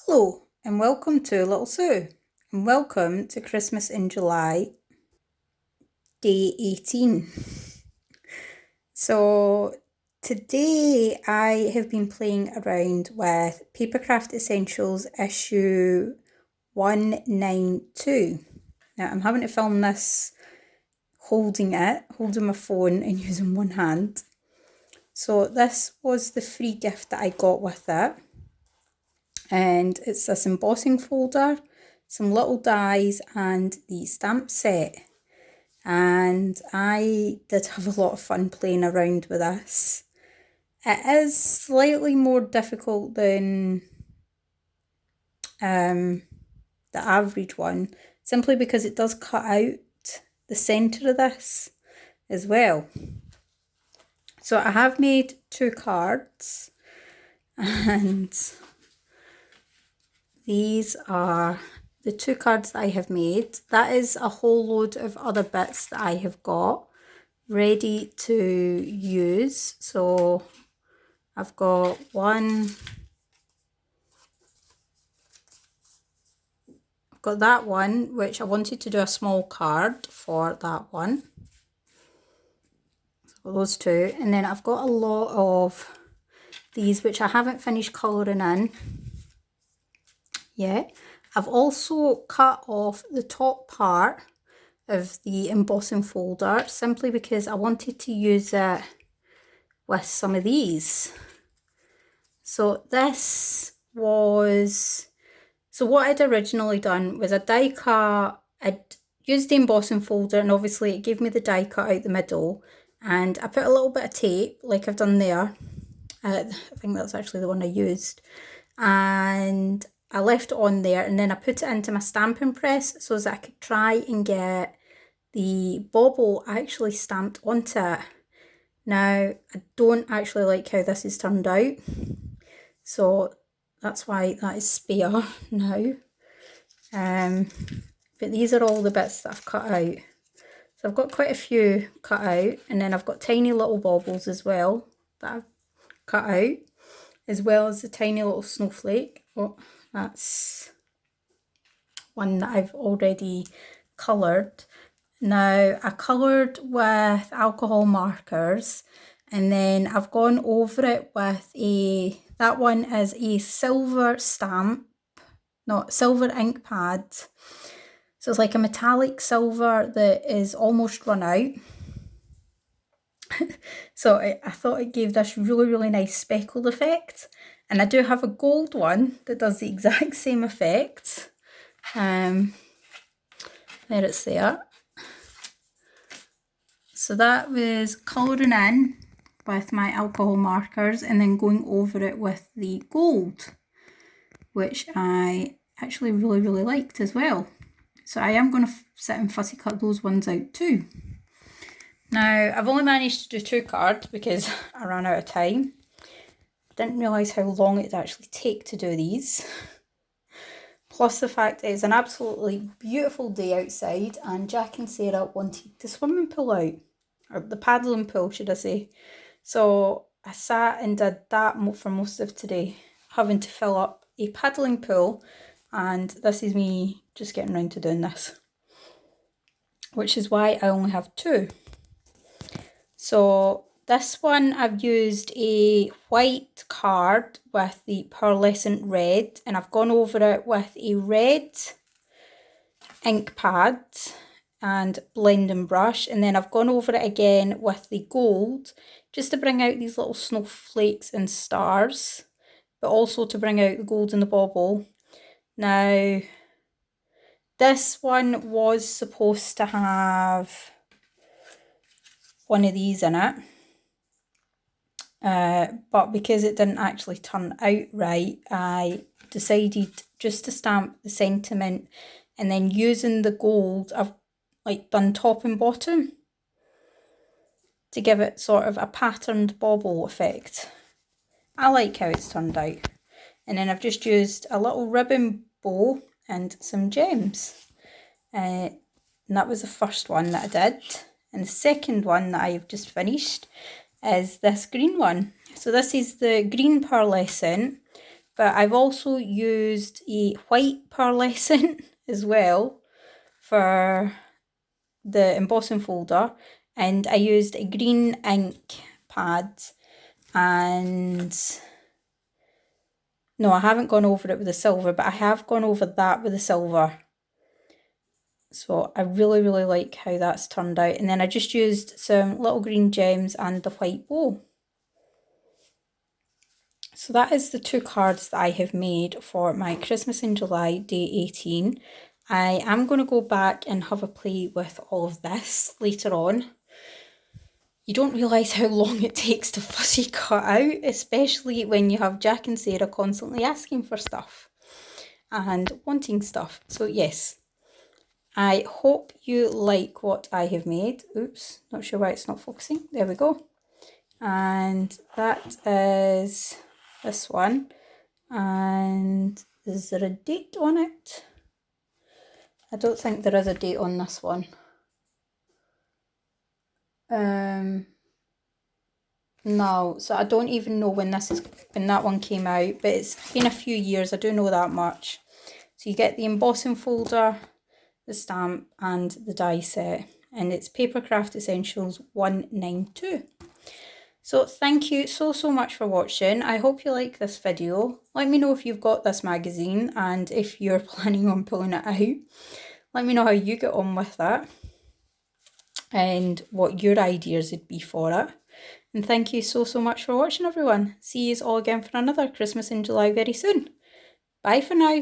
Hello and welcome to Little Sue and welcome to Christmas in July, day 18. So today I have been playing around with Papercraft Essentials issue 192. Now I'm having to film this holding my phone and using one hand. So this was the free gift that I got with it. And it's this embossing folder, some little dies and the stamp set. And I did have a lot of fun playing around with this. It is slightly more difficult than the average one, simply because it does cut out the centre of this as well. So I have made 2 cards, and these are the 2 cards that I have made. That is a whole load of other bits that I have got ready to use. So I've got that one, which I wanted to do a small card for that one. So those 2. And then I've got a lot of these, which I haven't finished colouring in yet. I've also cut off the top part of the embossing folder simply because I wanted to use it with some of these. So what I'd originally done was a die cut. I'd used the embossing folder, and obviously it gave me the die cut out the middle, and I put a little bit of tape like I've done there. I think that's actually the one I used, and I left it on there, and then I put it into my stamping press so that I could try and get the bauble actually stamped onto it. Now, I don't actually like how this has turned out, so that's why that is spare now. But these are all the bits that I've cut out. So I've got quite a few cut out, and then I've got tiny little baubles as well that I've cut out, as well as the tiny little snowflake. Oh, that's one that I've already coloured. Now, I coloured with alcohol markers, and then I've gone over it with that one is a silver silver ink pad. So it's like a metallic silver that is almost run out. So I thought it gave this really, really nice speckled effect. And I do have a gold one that does the exact same effect. There it's there. So that was colouring in with my alcohol markers and then going over it with the gold, which I actually really, really liked as well. So I am going to sit and fussy cut those ones out too. Now, I've only managed to do 2 cards because I ran out of time. I didn't realise how long it'd actually take to do these. Plus the fact it's an absolutely beautiful day outside, and Jack and Sarah wanted the swimming pool out, or the paddling pool should I say. So I sat and did that for most of today, having to fill up a paddling pool, and this is me just getting around to doing this, which is why I only have 2. So this one I've used a white card with the pearlescent red, and I've gone over it with a red ink pad and blending brush, and then I've gone over it again with the gold just to bring out these little snowflakes and stars, but also to bring out the gold in the bauble. Now, this one was supposed to have one of these in it, but because it didn't actually turn out right, I decided just to stamp the sentiment, and then using the gold, I've done top and bottom to give it sort of a patterned bauble effect. I like how it's turned out. And then I've just used a little ribbon bow and some gems. And that was the first one that I did. And the second one that I've just finished is this green one. So this is the green pearlescent But I've also used a white pearlescent as well for the embossing folder, and I used a green ink pad, and no, I haven't gone over it with the silver, but I have gone over that with the silver. So I really, really like how that's turned out. And then I just used some little green gems and the white bow. So that is the 2 cards that I have made for my Christmas in July day 18. I am going to go back and have a play with all of this later on. You don't realise how long it takes to fussy cut out, especially when you have Jack and Sarah constantly asking for stuff and wanting stuff. So yes, I hope you like what I have made. Oops, not sure why it's not focusing. There we go. And that is this one. And is there a date on it? I don't think there is a date on this one. No, so I don't even know when that one came out, but it's been a few years, I do know that much. So you get the embossing folder, the stamp and the die set, and it's Papercraft Essentials 192. So thank you so much for watching. I hope you like this video. Let me know if you've got this magazine and if you're planning on pulling it out. Let me know how you get on with that and what your ideas would be for it. And thank you so much for watching, everyone. See you all again for another Christmas in July very soon. Bye for now.